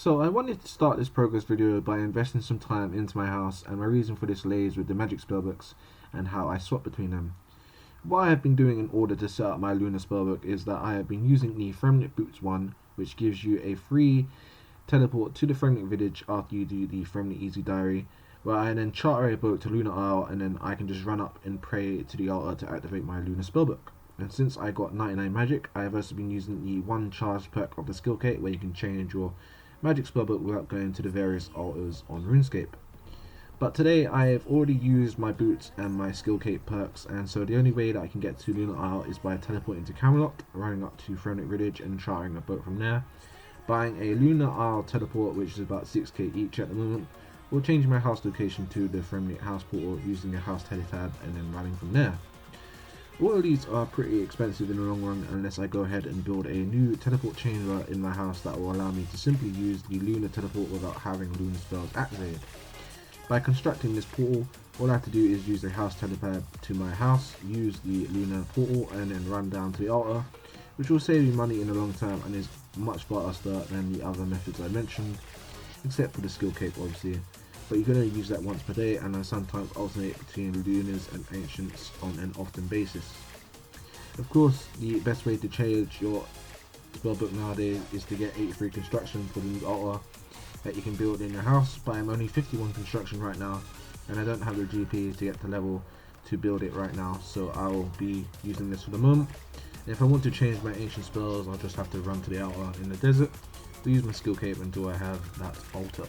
So I wanted to start this progress video by investing some time into my house, and my reason for this lays with the magic spellbooks and how I swap between them. What I have been doing in order to set up my lunar spellbook is that I have been using the Fremnik Boots one, which gives you a free teleport to the Fremnik village after you do the Fremnik Easy Diary, where I then charter a boat to Lunar Isle, and then I can just run up and pray to the altar to activate my lunar spellbook. And since I got 99 magic, I have also been using the one charged perk of the skill kit, where you can change your magic spellbook without going to the various altars on RuneScape. But today I have already used my boots and my skill kit perks, and so the only way that I can get to Lunar Isle is by teleporting to Camelot, running up to Fremnik Village and chartering a boat from there, buying a Lunar Isle teleport which is about 6k each at the moment, or changing my house location to the Fremnik house portal using a house teletab and then running from there. All of these are pretty expensive in the long run unless I go ahead and build a new teleport chamber in my house that will allow me to simply use the lunar teleport without having lunar spells activated. By constructing this portal, all I have to do is use a house teleport to my house, use the lunar portal, and then run down to the altar, which will save me money in the long term and is much faster than the other methods I mentioned, except for the skill cape obviously. But you can only use that once per day, and I sometimes alternate between lunars and ancients on an often basis. Of course, the best way to change your spellbook nowadays is to get 83 construction for the new altar that you can build in your house, but I'm only 51 construction right now, and I don't have the GP to get to level to build it right now, so I will be using this for the moment. And if I want to change my ancient spells, I'll just have to run to the altar in the desert, to use my skill cape until I have that altar.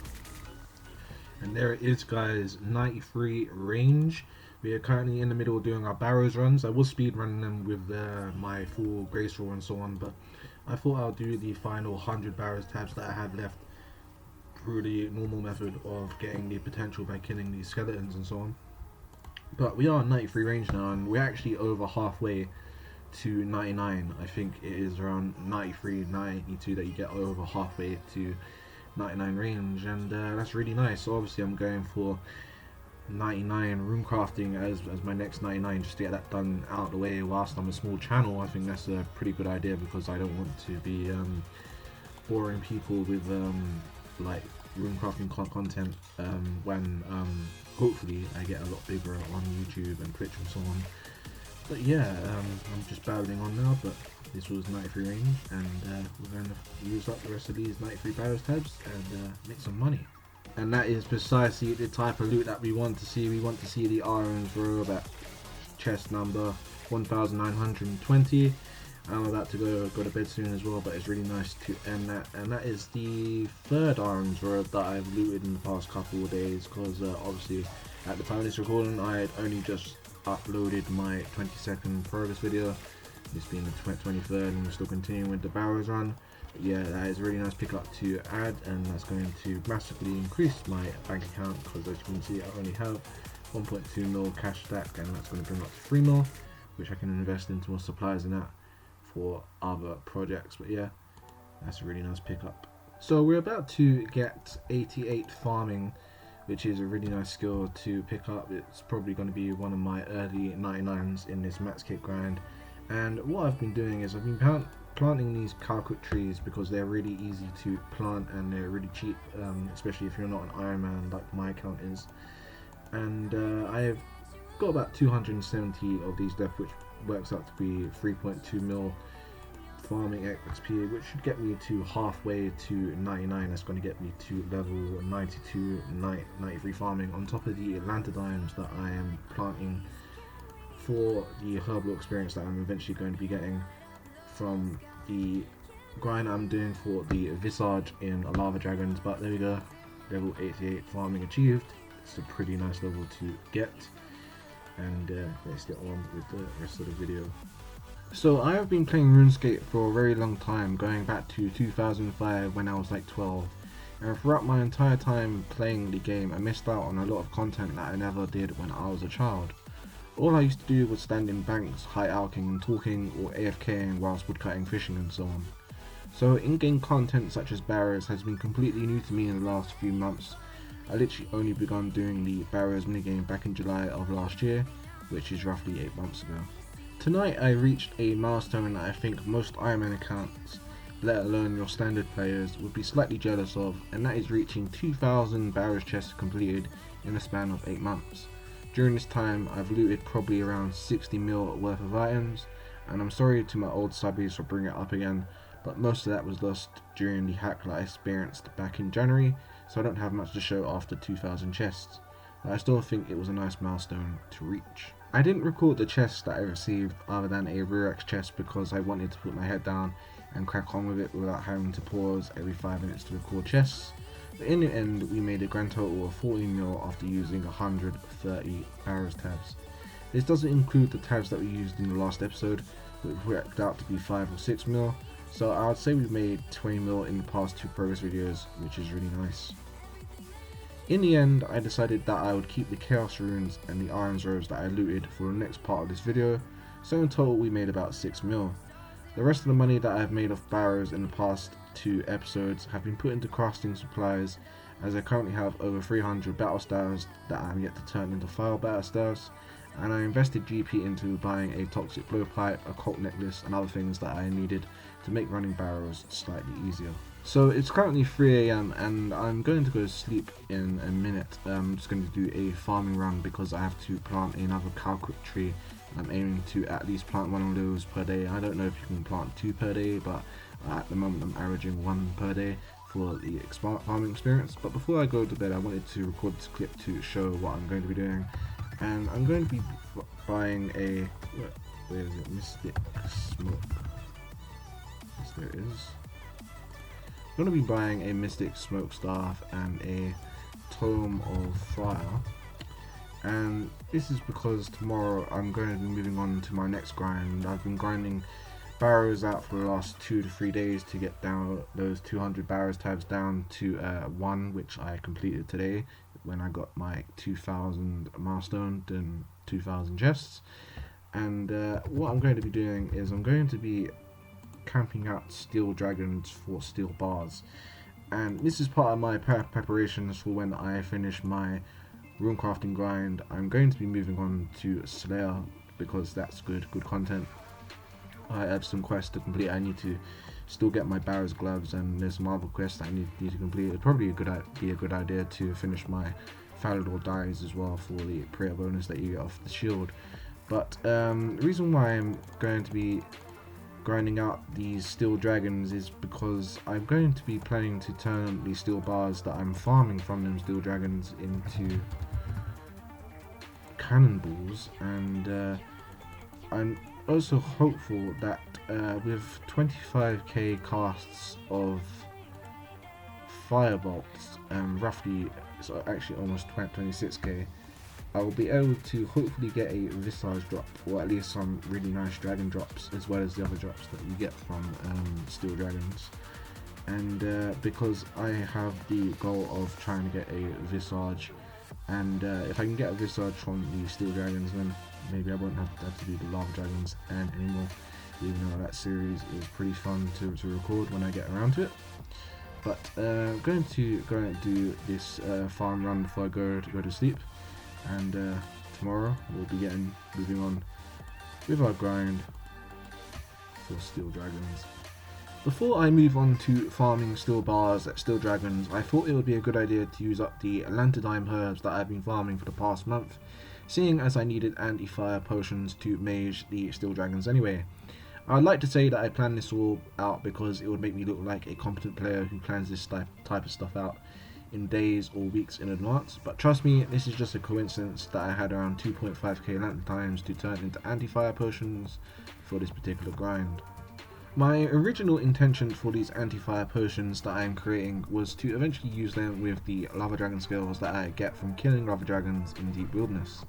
And there it is, guys, 93 range. We are currently in the middle of doing our barrows runs. I was speed running them with my full grace roll and so on, but I thought I'll do the final 100 barrows tabs that I have left through the normal method of getting the potential by killing these skeletons and so on. But we are 93 range now, and we're actually over halfway to 99. I think it is around 93, 92 that you get over halfway to 99 range, and that's really nice. So obviously I'm going for 99 rune crafting as my next 99, just to get that done out of the way whilst I'm a small channel. I think that's a pretty good idea, because I don't want to be boring people with like rune crafting content when hopefully I get a lot bigger on YouTube and Twitch and so on. But yeah, I'm just battling on now, but this was 93 range, and we're going to use up the rest of these 93 barrows tabs and make some money. And that is precisely the type of loot that we want to see. We want to see the irons robe at chest number 1920. I'm about to go to bed soon as well, but it's really nice to end that. And that is the third irons robe that I've looted in the past couple of days, because obviously at the time of this recording I had only just uploaded my 20-second progress video, this being the 23rd, and we're still continuing with the barrows run. But yeah, that is a really nice pickup to add, and that's going to massively increase my bank account, because as you can see I only have 1.2 mil cash stack, and that's going to bring up to 3 mil, which I can invest into more supplies and that for other projects. But yeah, that's a really nice pickup. So we're about to get 88 farming, which is a really nice skill to pick up. It's probably going to be one of my early 99s in this Matscape grind. And what I've been doing is I've been planting these Calcut trees, because they're really easy to plant and they're really cheap, especially if you're not an Iron Man like my account is. And I have got about 270 of these left, which works out to be 3.2 mil farming XP, which should get me to halfway to 99. That's going to get me to level 92, 93 farming, on top of the Atlanta dimes that I am planting for the herbal experience that I'm eventually going to be getting from the grind I'm doing for the Visage in Lava Dragons. But there we go, level 88 farming achieved. It's a pretty nice level to get, and let's get on with the rest of the video. So I have been playing RuneScape for a very long time, going back to 2005 when I was like 12, and throughout my entire time playing the game I missed out on a lot of content that I never did when I was a child. All I used to do was stand in banks, high alking and talking, or AFKing whilst woodcutting, fishing and so on. So in-game content such as barrows has been completely new to me in the last few months. I literally only begun doing the barrows minigame back in July of last year, which is roughly 8 months ago. Tonight I reached a milestone that I think most Iron Man accounts let alone your standard players, would be slightly jealous of, and that is reaching 2,000 barrage chests completed in a span of 8 months. During this time, I've looted probably around 60 mil worth of items, and I'm sorry to my old subbies for bringing it up again, but most of that was lost during the hack that I experienced back in January, so I don't have much to show after 2,000 chests, but I still think it was a nice milestone to reach. I didn't record the chests that I received other than a Rerex chest because I wanted to put my head down and crack on with it without having to pause every 5 minutes to record chests. But in the end, we made a grand total of 14 mil after using 130 barrels tabs. This doesn't include the tabs that we used in the last episode, which worked out to be 5 or 6 mil, so I would say we've made 20 mil in the past 2 progress videos, which is really nice. In the end, I decided that I would keep the Chaos Runes and the Iron Robes that I looted for the next part of this video, so in total we made about 6 mil. The rest of the money that I've made off barrows in the past 2 episodes have been put into crafting supplies, as I currently have over 300 battle styles that I am yet to turn into file battle styles, and I invested GP into buying a toxic blowpipe, a cult necklace and other things that I needed to make running barrows slightly easier. So it's currently 3 AM and I'm going to go to sleep in a minute. I'm just going to do a farming run because I have to plant another calquit tree. I'm aiming to at least plant 1 of those per day. I don't know if you can plant 2 per day, but at the moment I'm averaging 1 per day for the farming experience. But before I go to bed, I wanted to record this clip to show what I'm going to be doing. And I'm going to be buying a, where is it, Mystic Smoke. Yes, there it is. I'm going to be buying a Mystic Smoke Staff and a Tome of Fire. And this is because tomorrow I'm going to be moving on to my next grind. I've been grinding barrows out for the last 2 to 3 days to get down those 200 barrows tabs down to 1, which I completed today when I got my 2,000 milestone and 2,000 chests. And what I'm going to be doing is I'm going to be camping out steel dragons for steel bars, and this is part of my preparations for when I finish my rune crafting grind. I'm going to be moving on to Slayer because that's good content. I have some quests to complete. I need to still get my Barrow's gloves, and there's some other quests I need to complete. It'd probably be a good idea to finish my Falador dies as well for the prayer bonus that you get off the shield. But the reason why I'm going to be grinding out these steel dragons is because I'm going to be planning to turn these steel bars that I'm farming from them steel dragons into cannonballs, and I'm also hopeful that with 25k casts of firebolts and roughly, so actually almost 26k, I will be able to hopefully get a Visage drop, or at least some really nice dragon drops, as well as the other drops that you get from steel dragons. And because I have the goal of trying to get a Visage, and if I can get a Visage from the steel dragons, then maybe I won't have to do the lava dragons anymore, even though that series is pretty fun to record when I get around to it. But I'm going to go and do this farm run before I go to sleep, and tomorrow we'll be moving on with our grind for steel dragons. Before I move on to farming steel bars at steel dragons, I thought it would be a good idea to use up the Lantidime herbs that I've been farming for the past month, seeing as I needed anti-fire potions to mage the steel dragons anyway. I'd like to say that I planned this all out because it would make me look like a competent player who plans this type of stuff out in days or weeks in advance, but trust me, this is just a coincidence that I had around 2.5k Lantidimes to turn into anti-fire potions for this particular grind. My original intention for these anti-fire potions that I am creating was to eventually use them with the lava dragon skills that I get from killing lava dragons in Deep Wilderness.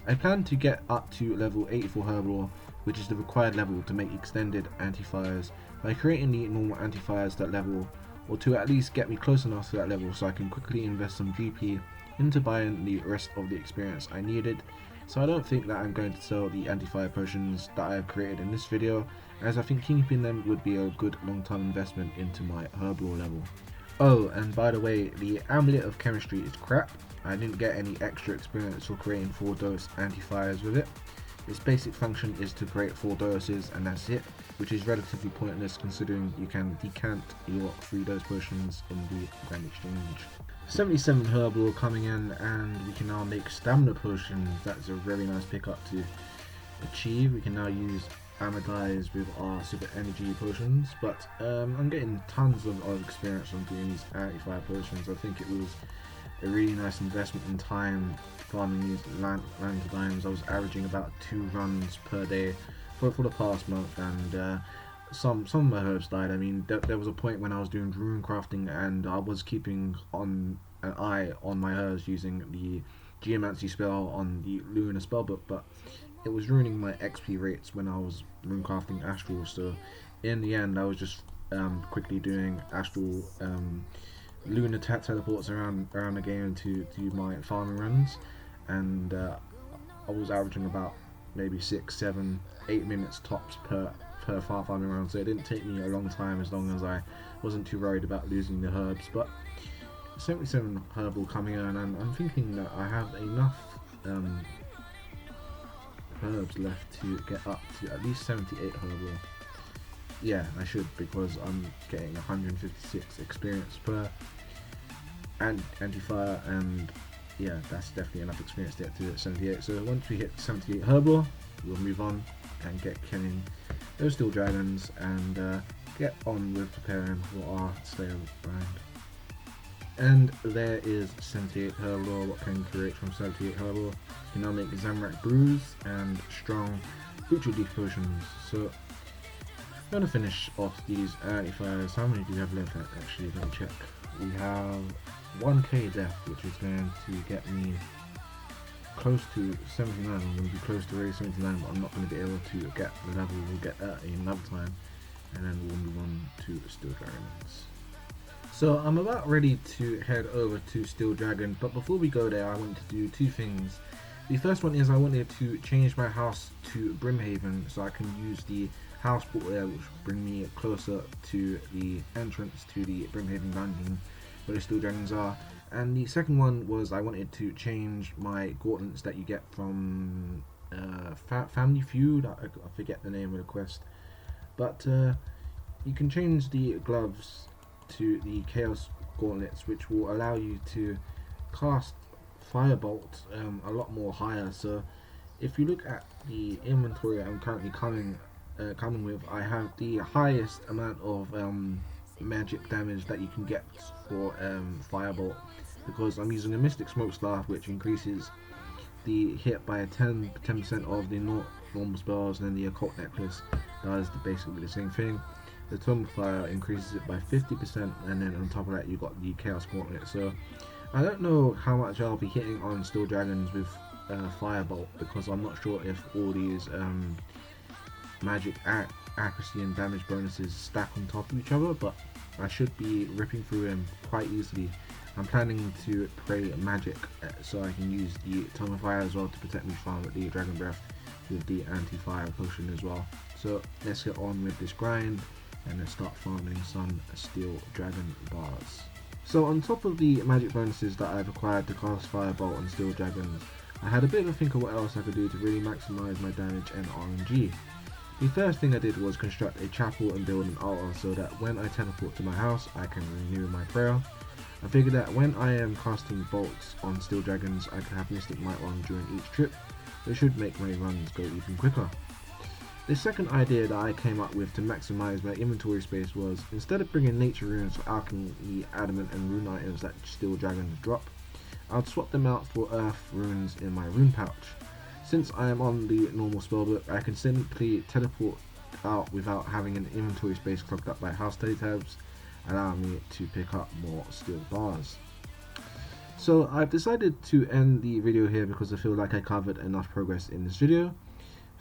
I plan to get up to level 84 Herbal, which is the required level to make extended anti-fires, by creating the normal anti-fires that level, or to at least get me close enough to that level so I can quickly invest some GP into buying the rest of the experience I needed. So I don't think that I'm going to sell the anti-fire potions that I have created in this video, as I think keeping them would be a good long-term investment into my Herbal level. Oh, and by the way, the Amulet of Chemistry is crap. I didn't get any extra experience for creating 4 dose anti-fires with it. Its basic function is to create 4 doses and that's it. which is relatively pointless considering you can decant your 3-dose potions in the Grand Exchange. 77 herbal coming in, and we can now make stamina potions. That's a very nice pickup to achieve. We can now use Amadize with our super energy potions, but I'm getting tons of experience on doing these anti-fire potions. I think it was a really nice investment in time farming these Landidimes. I was averaging about 2 runs per day for the past month, and some of my herbs died. I mean, there was a point when I was doing rune crafting and I was keeping on an eye on my herbs using the geomancy spell on the lunar spellbook, but it was ruining my XP rates when I was rune crafting astral. So in the end, I was just quickly doing astral lunar teleports around the game to do my farming runs, and I was averaging about maybe 6, 7, 8 minutes tops per farming run, so it didn't take me a long time as long as I wasn't too worried about losing the herbs. But 77 herbal coming in, and I'm thinking that I have enough herbs left to get up to at least 78 herbal. Yeah, I should, because I'm getting 156 experience per anti-fire, and yeah, that's definitely enough experience to get to 78. So once we hit 78 herbal, we'll move on and get killing those steel dragons and get on with preparing for our Slayer grind. And there is 78 herbal. What can you create from 78 herbal? You can now make Zamrak brews and strong Butcher leaf potions. So I'm going to finish off these anti-fires. How many do we have left? Actually, let me check. We have 1k death, which is going to get me close to 79. I'm going to be close to raid 79, but I'm not going to be able to get the level. We'll get that another time, and then we'll move on to Steel Dragons. So I'm about ready to head over to Steel Dragon, but before we go there, I wanted to do 2 things. The first one is I wanted to change my house to Brimhaven so I can use the house port there, which will bring me closer to the entrance to the Brimhaven dungeon where the Steel Dragons are. And the second one was I wanted to change my gauntlets that you get from Family Feud. I forget the name of the quest, but you can change the gloves to the Chaos gauntlets, which will allow you to cast Firebolt a lot more higher. So if you look at the inventory I'm currently coming with, I have the highest amount of magic damage that you can get for Firebolt, because I'm using a Mystic Smoke Staff, which increases the hit by 10% of the normal spells, and then the Occult Necklace does basically the same thing. The Tome of Fire increases it by 50%, and then on top of that you got the Chaos Gauntlet. So I don't know how much I'll be hitting on Steel Dragons with Firebolt, because I'm not sure if all these magic accuracy and damage bonuses stack on top of each other, but I should be ripping through them quite easily. I'm planning to pray magic so I can use the Tome of Fire as well to protect me from the Dragon Breath with the anti-fire potion as well. So let's get on with this grind and let's start farming some Steel Dragon bars. So on top of the magic bonuses that I've acquired to cast Firebolt on Steel Dragons, I had a bit of a think of what else I could do to really maximize my damage and RNG. The first thing I did was construct a chapel and build an altar so that when I teleport to my house I can renew my prayer. I figured that when I am casting bolts on Steel Dragons I can have Mystic Might on during each trip, which should make my runs go even quicker. The second idea that I came up with to maximize my inventory space was, instead of bringing nature runes for alchemy, adamant and rune items that Steel Dragons drop, I'd swap them out for earth runes in my rune pouch. Since I am on the normal spellbook, I can simply teleport out without having an inventory space clogged up by house teletabs, allowing me to pick up more steel bars. So I've decided to end the video here because I feel like I covered enough progress in this video.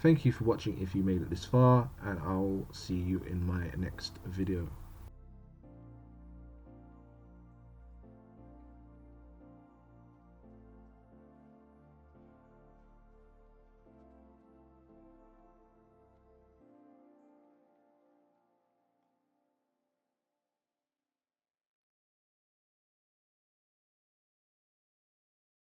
Thank you for watching if you made it this far, and I'll see you in my next video.